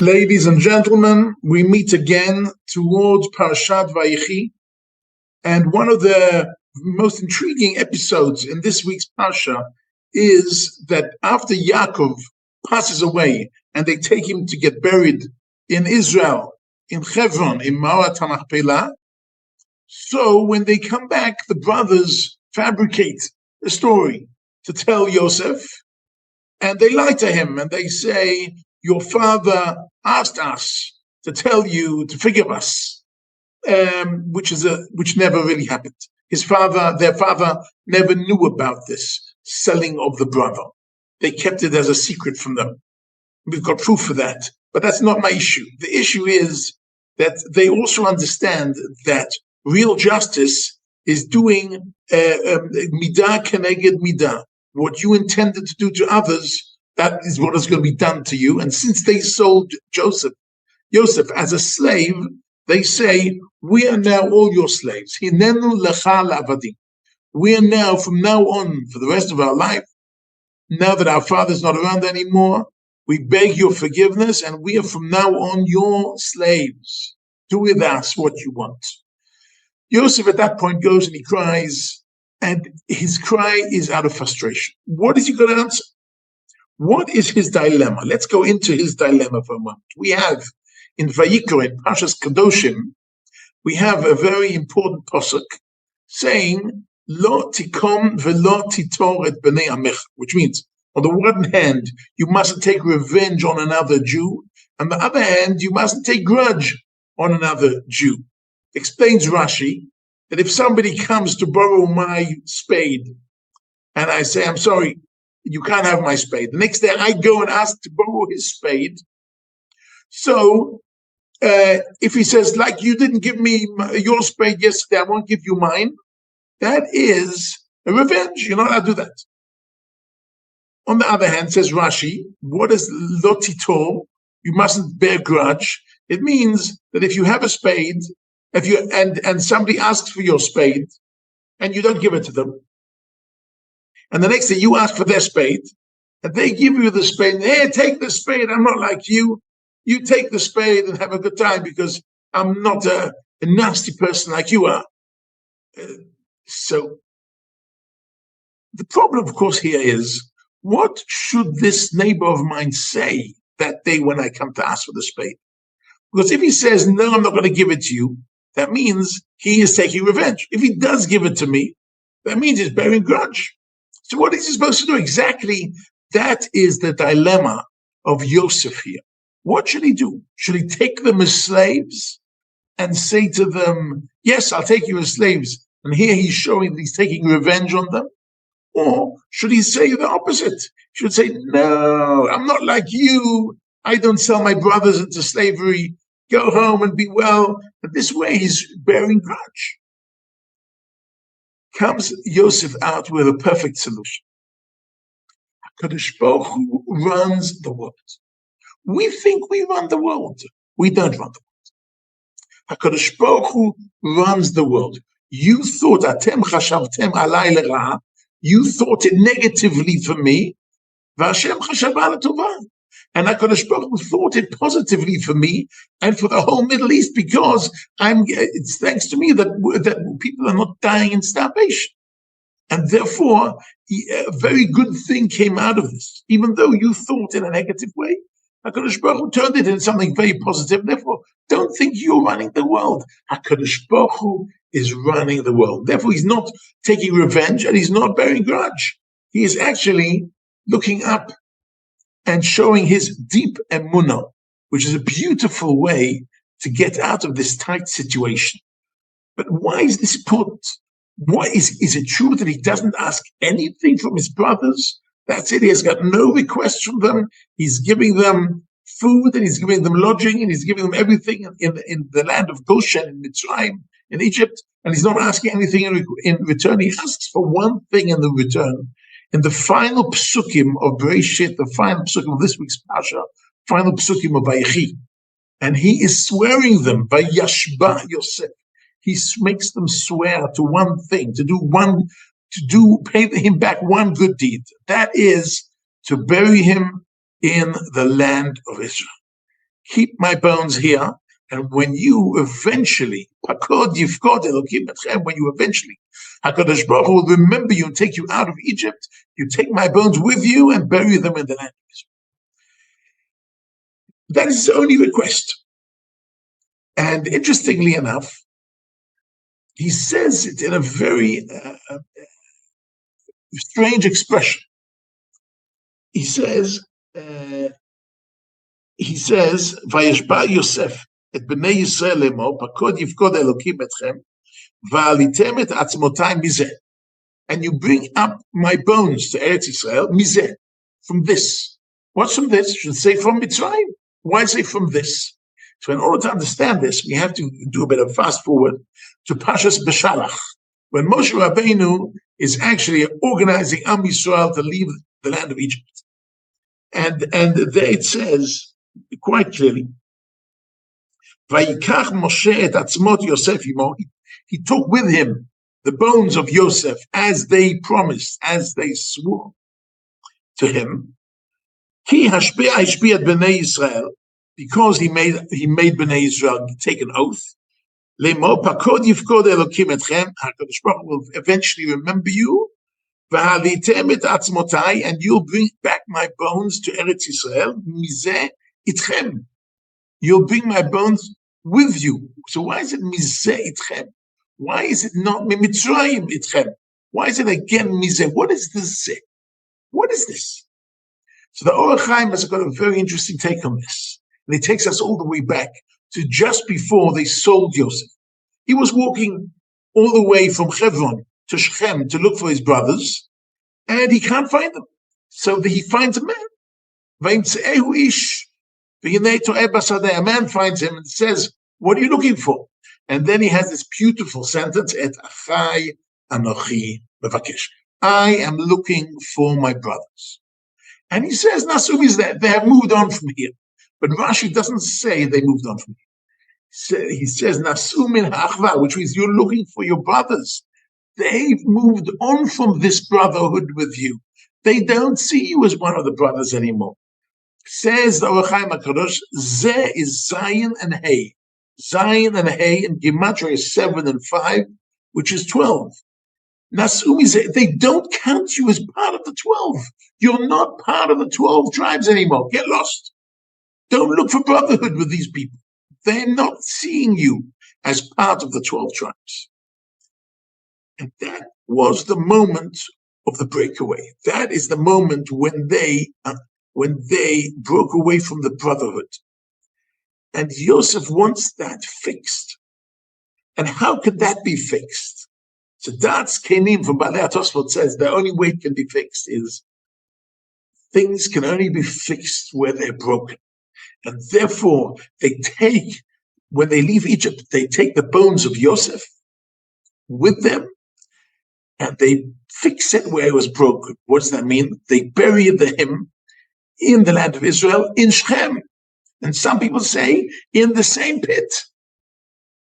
Ladies and gentlemen, we meet again towards Parashat Vayechee, and one of the most intriguing episodes in this week's Parsha is that after Yaakov passes away and they take him to get buried in Israel, in Hebron, in Ma'arat HaMachpelah, so when they come back, the brothers fabricate a story to tell Yosef, and they lie to him and they say, your father asked us to tell you to forgive us, which never really happened. Their father never knew about this selling of the brother. They kept it as a secret from them. We've got proof for that, but that's not my issue. The issue is that they also understand that real justice is doing midah keneged midah. What you intended to do to others, that is what is going to be done to you. And since they sold Joseph as a slave, they say, we are now all your slaves. We are now, from now on, for the rest of our life, now that our father's not around anymore, we beg your forgiveness, and we are from now on your slaves. Do with us what you want. Yosef at that point goes and he cries, and his cry is out of frustration. What is he going to answer? What is his dilemma? Let's go into his dilemma for a moment. We have in Vayikra, in Parshas Kedoshim, we have a very important pasuk saying, Lo tikom velo titor et bnei amech, which means, on the one hand, you mustn't take revenge on another Jew. On the other hand, you mustn't take grudge on another Jew. Explains Rashi that if somebody comes to borrow my spade, and I say, I'm sorry, you can't have my spade. The next day I go and ask to borrow his spade. So if he says, like you didn't give me your spade yesterday, I won't give you mine, that is a revenge. You're not allowed to do that. On the other hand, says Rashi, what is lotito? You mustn't bear grudge. It means that if you have a spade, and somebody asks for your spade, and you don't give it to them, and the next day you ask for their spade, and they give you the spade, and, hey, take the spade, I'm not like you. You take the spade and have a good time because I'm not a nasty person like you are. So the problem, of course, here is, what should this neighbor of mine say that day when I come to ask for the spade? Because if he says, no, I'm not going to give it to you, that means he is taking revenge. If he does give it to me, that means he's bearing grudge. So what is he supposed to do? Exactly, that is the dilemma of Yosef here. What should he do? Should he take them as slaves and say to them, yes, I'll take you as slaves, and here he's showing that he's taking revenge on them? Or should he say the opposite? He should say, no, I'm not like you. I don't sell my brothers into slavery. Go home and be well. But this way he's bearing grudge. Comes Yosef out with a perfect solution. HaKadosh Baruch Hu runs the world. We think we run the world. We don't run the world. HaKadosh Baruch Hu runs the world. You thought, Atem chashavtem alai lera, you thought it negatively for me, Vashem chashava l'tova. And HaKadosh Baruch Hu thought it positively for me and for the whole Middle East, because it's thanks to me that people are not dying in starvation. And therefore, a very good thing came out of this. Even though you thought in a negative way, HaKadosh Baruch Hu turned it into something very positive. Therefore, don't think you're running the world. HaKadosh Baruch Hu is running the world. Therefore, he's not taking revenge and he's not bearing grudge. He is actually looking up and showing his deep emunah, which is a beautiful way to get out of this tight situation. But why is this important? Why is it true that he doesn't ask anything from his brothers? That's it. He has got no requests from them. He's giving them food, and he's giving them lodging, and he's giving them everything in the land of Goshen, in Mitzrayim, in Egypt, and he's not asking anything in return. He asks for one thing in the return. In the final psukim of Bereshit, the final psukim of this week's Pasha, final psukim of Vayechee, and he is swearing them by Yashba Yosef. He makes them swear to one thing, pay him back one good deed. That is to bury him in the land of Israel. keep my bones here, and when you eventually, when you eventually, HaKadosh Baruch Hu will remember you and take you out of Egypt, you take my bones with you and bury them in the land of Israel. That is his only request. And interestingly enough, he says it in a very strange expression. He says, Vayeshba Yosef et bnei Yisrael lemor, pakod yifkod Elokim etchem, va'alitem et atzmotai mizeh. And you bring up my bones to Eretz Yisrael, mizeh, from this. What's from this? Should say from Mitzrayim. Why say from this? So in order to understand this, we have to do a bit of fast forward to Parashat Beshalach, when Moshe Rabbeinu is actually organizing Am Yisrael to leave the land of Egypt. And there it says quite clearly, Vayikach Moshe et atzmot Yosef imo. He took with him the bones of Yosef as they promised, as they swore to him. Ki hashpia et bnei Yisrael, because he made bnei Yisrael take an oath. Lemo pakod yifkod Elokim etchem. HaKadosh Baruch Hu will eventually remember you. V'halitem et atzmotai, and you'll bring back my bones to Eretz Yisrael. Mizeh itchem. You'll bring my bones with you. So why is it mizeh itchem? Why is it not Mitzrayim itchem? Why is it again mizeh? What is this? What is this? So the Orach Chaim has got a very interesting take on this. And he takes us all the way back to just before they sold Yosef. He was walking all the way from Hebron to Shechem to look for his brothers, and he can't find them. So he finds a man. A man finds him and says, what are you looking for? And then he has this beautiful sentence, Et achai anochi mevakesh. I am looking for my brothers. And he says, Nasum is there. They have moved on from here. But Rashi doesn't say they moved on from here. He says, Nasum in ha'achva, which means you're looking for your brothers. They've moved on from this brotherhood with you. They don't see you as one of the brothers anymore. Says the Orach Chaim HaKadosh, Zeh is Zayin and Hey. Zayin and Hey in Gematria is 7 and 5, which is 12. Nasumi, they don't count you as part of the 12. You're not part of the 12 tribes anymore. Get lost. Don't look for brotherhood with these people. They're not seeing you as part of the 12 tribes. And that was the moment of the breakaway. That is the moment when they broke away from the brotherhood. And Yosef wants that fixed. And how could that be fixed? So that's Kenim from Balei HaTosfot says the only way it can be fixed is things can only be fixed where they're broken. And therefore, when they leave Egypt, they take the bones of Yosef with them and they fix it where it was broken. What does that mean? They bury him in the land of Israel, in Shechem. And some people say in the same pit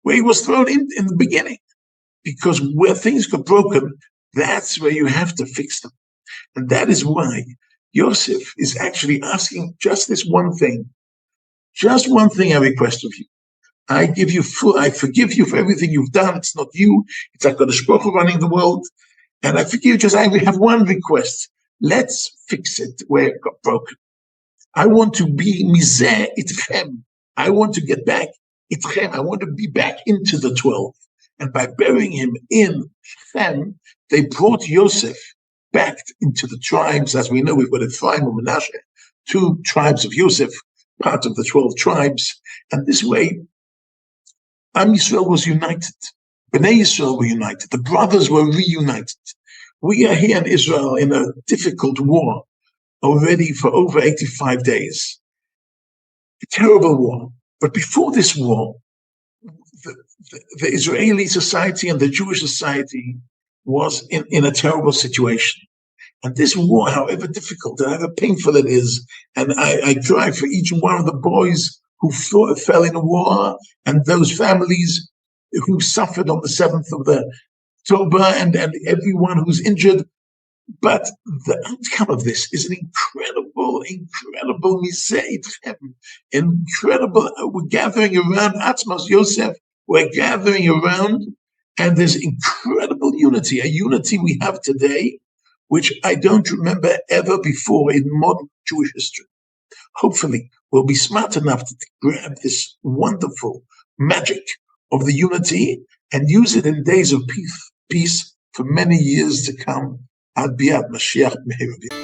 where he was thrown in the beginning. Because where things got broken, that's where you have to fix them. And that is why Yosef is actually asking just this one thing. Just one thing I request of you. I forgive you for everything you've done. It's not you. It's HaKadosh Baruch Hu running the world. And I forgive you, I have one request. Let's fix it where it got broken. I want to be mizeh itchem. I want to get back itchem. I want to be back into the 12. And by burying him in Shechem, they brought Yosef back into the tribes. As we know, we've got Ephraim and Manasseh, 2 tribes of Yosef, part of the 12 tribes. And this way, Am Yisrael was united. Bnei Yisrael were united. The brothers were reunited. We are here in Israel in a difficult war already for over 85 days. A terrible war. But before this war, the Israeli society and the Jewish society was in a terrible situation. And this war, however difficult and however painful it is, and I cry for each one of the boys who fell in a war and those families who suffered on the 7th of the October and everyone who's injured. But the outcome of this is an incredible incredible incredible. We're gathering around Atzmos Yosef. We're gathering around, and there's incredible unity, a unity we have today, which I don't remember ever before in modern Jewish history. Hopefully, we'll be smart enough to grab this wonderful magic of the unity and use it in days of peace for many years to come. Ad biat Mashiach Meher.